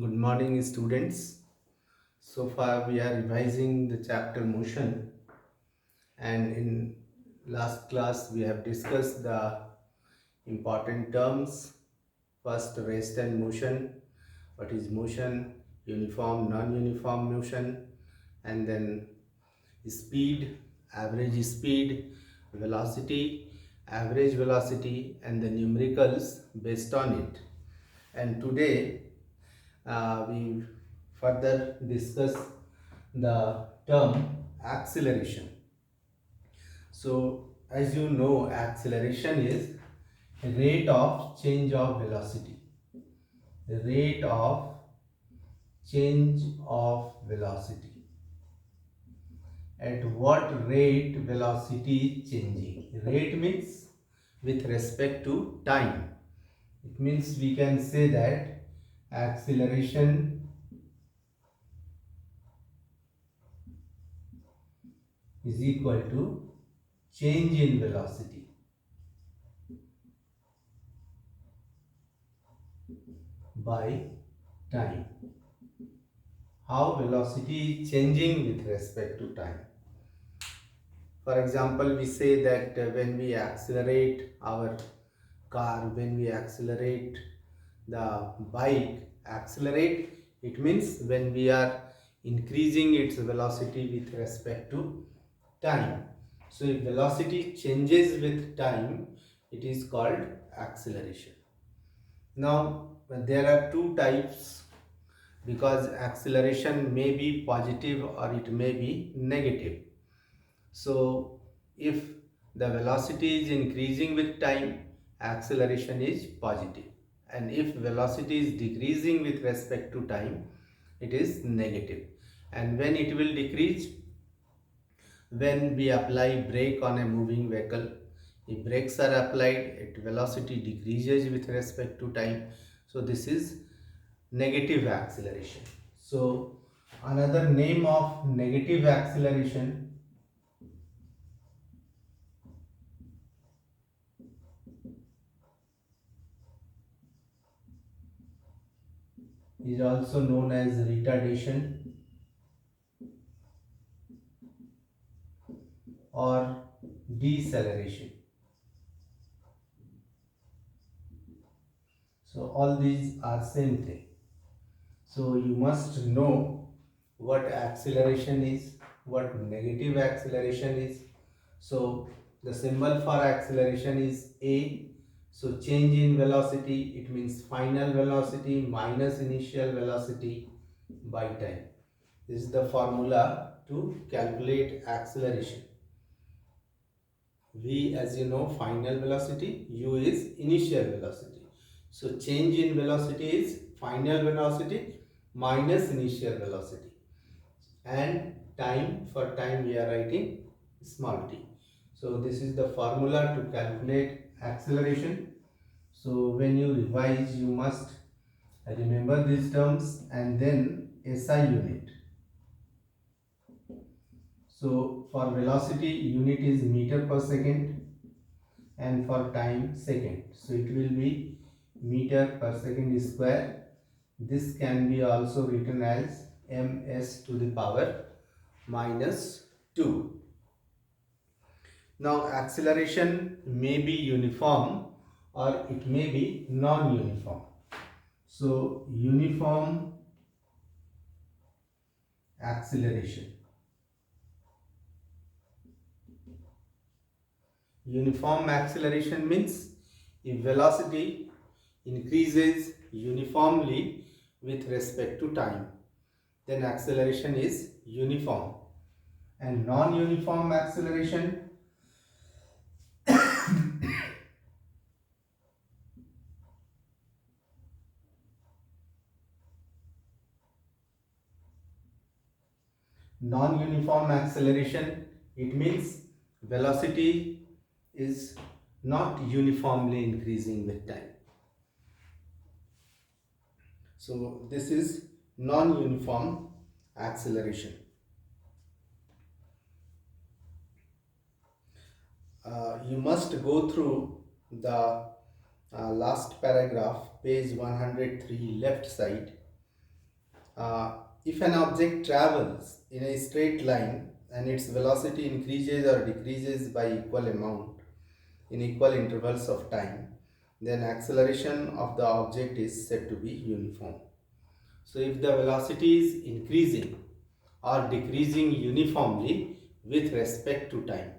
Good morning, students. So far, we are revising the chapter motion, and in last class, we have discussed the important terms. First, rest and motion. What is motion? Uniform, non-uniform motion, and then speed, average speed, velocity, average velocity, and the numericals based on it. And today, we further discuss the term acceleration. So as you know, acceleration is rate of change of velocity. The rate of change of velocity. At what rate velocity is changing? Rate means with respect to time. It means we can say that acceleration is equal to change in velocity by time. How velocity is changing with respect to time. For example, we say that when we accelerate our car, when we accelerate the bike, accelerate, it means when we are increasing its velocity with respect to time. So if velocity changes with time, it is called acceleration. Now there are two types, because acceleration may be positive or it may be negative. So if the velocity is increasing with time, acceleration is positive, and if velocity is decreasing with respect to time, it is negative. And when it will decrease? When we apply brake on a moving vehicle, if brakes are applied, its velocity decreases with respect to time. So this is negative acceleration. So another name of negative acceleration is also known as retardation or deceleration. So all these are same thing. So you must know what acceleration is, what negative acceleration is. So the symbol for acceleration is A. So change in velocity, it means final velocity minus initial velocity by time. This is the formula to calculate acceleration. V, as you know, final velocity, U is initial velocity. So change in velocity is final velocity minus initial velocity. And time, for time we are writing small t. So this is the formula to calculate acceleration. So when you revise, you must remember these terms, and then SI unit. So for velocity, unit is meter per second, and for time, second. So it will be meter per second square. This can be also written as ms to the power minus 2. Now acceleration may be uniform or it may be non-uniform. So uniform acceleration. Uniform acceleration means if velocity increases uniformly with respect to time, then acceleration is uniform. And non-uniform acceleration, it means velocity is not uniformly increasing with time. So this is non-uniform acceleration. You must go through the last paragraph, page 103, left side. If an object travels in a straight line and its velocity increases or decreases by equal amount in equal intervals of time, then acceleration of the object is said to be uniform. So if the velocity is increasing or decreasing uniformly with respect to time,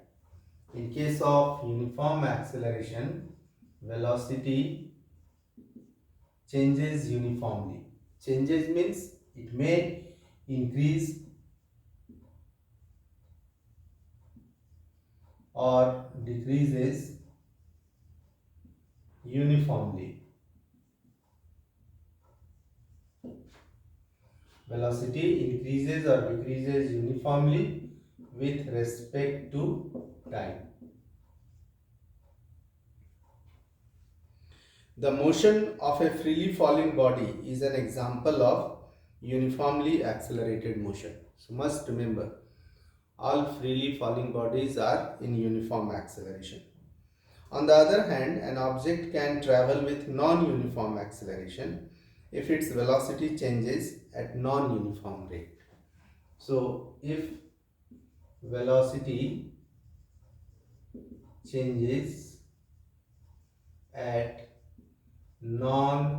in case of uniform acceleration, velocity changes uniformly. Changes means it may increase or decreases uniformly. Velocity increases or decreases uniformly with respect to time. The motion of a freely falling body is an example of uniformly accelerated motion. So must remember, all freely falling bodies are in uniform acceleration. On the other hand, an object can travel with non-uniform acceleration if its velocity changes at non-uniform rate. So if velocity changes at non-uniform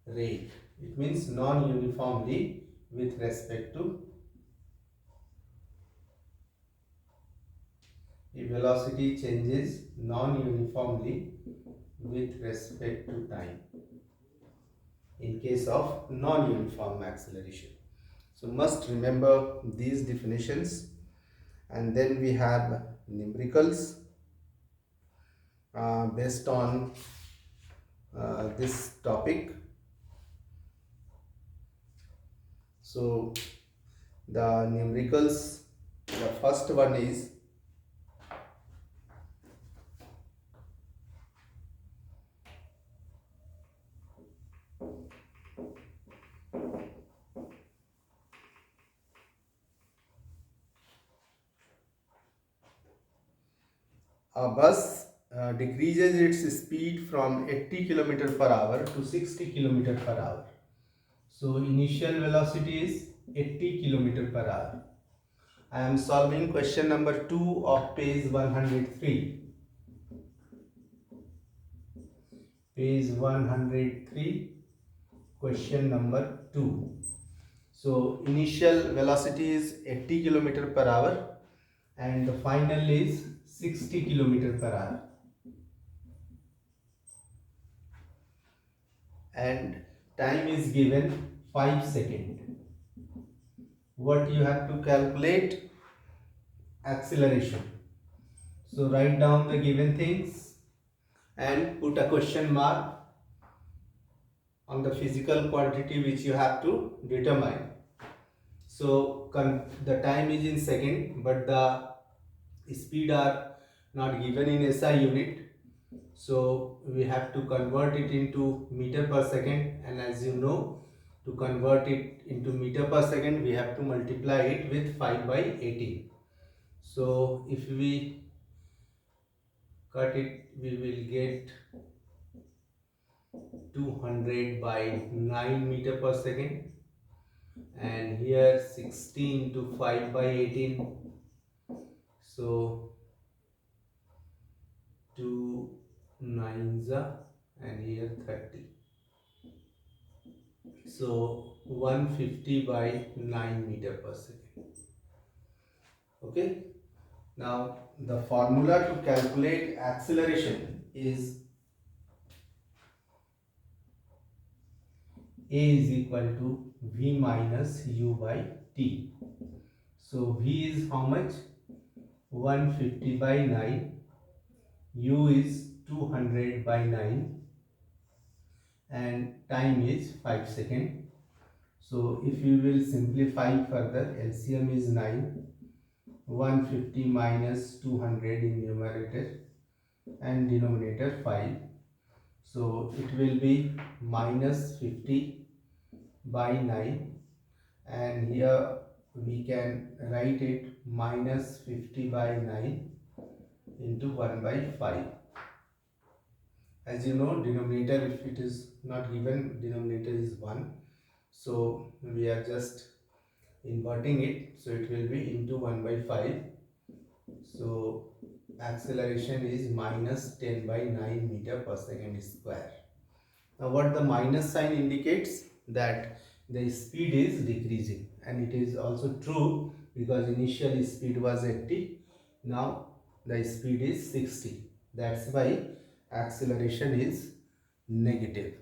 rate, it means non-uniformly with respect to, if velocity changes non-uniformly with respect to time in case of non-uniform acceleration. So must remember these definitions, and then we have numericals based on this topic. So the numericals, the first one is a bus decreases its speed from 80 km per hour to 60 km per hour. So initial velocity is 80 km per hour. I am solving question number 2 of page 103. Page 103, question number 2. So initial velocity is 80 km per hour and the final is 60 km per hour. And time is given 5 seconds. What you have to calculate? Acceleration. So write down the given things and put a question mark on the physical quantity which you have to determine. So the time is in second, but the speed are not given in SI unit. So we have to convert it into meter per second, and as you know, to convert it into meter per second, we have to multiply it with 5 by 18. So if we cut it, we will get 200 by 9 meter per second, and here 16 into 5 by 18. So 2 nines and here 30. So 150 by 9 meter per second. Okay. Now the formula to calculate acceleration is A is equal to V minus U by T. So V is how much? 150 by 9. U is 200 by 9. And time is 5 seconds. So if you will simplify further, LCM is 9. 150 minus 200 in numerator and denominator 5. So it will be minus 50 by 9, and here we can write it minus 50 by 9 into 1 by 5. As you know, denominator, if it is not given, denominator is 1. So we are just inverting it. So it will be into 1 by 5. So acceleration is minus 10 by 9 meter per second square. Now what the minus sign indicates, that the speed is decreasing, and it is also true because initial speed was 80, now the speed is 60. That's why acceleration is negative.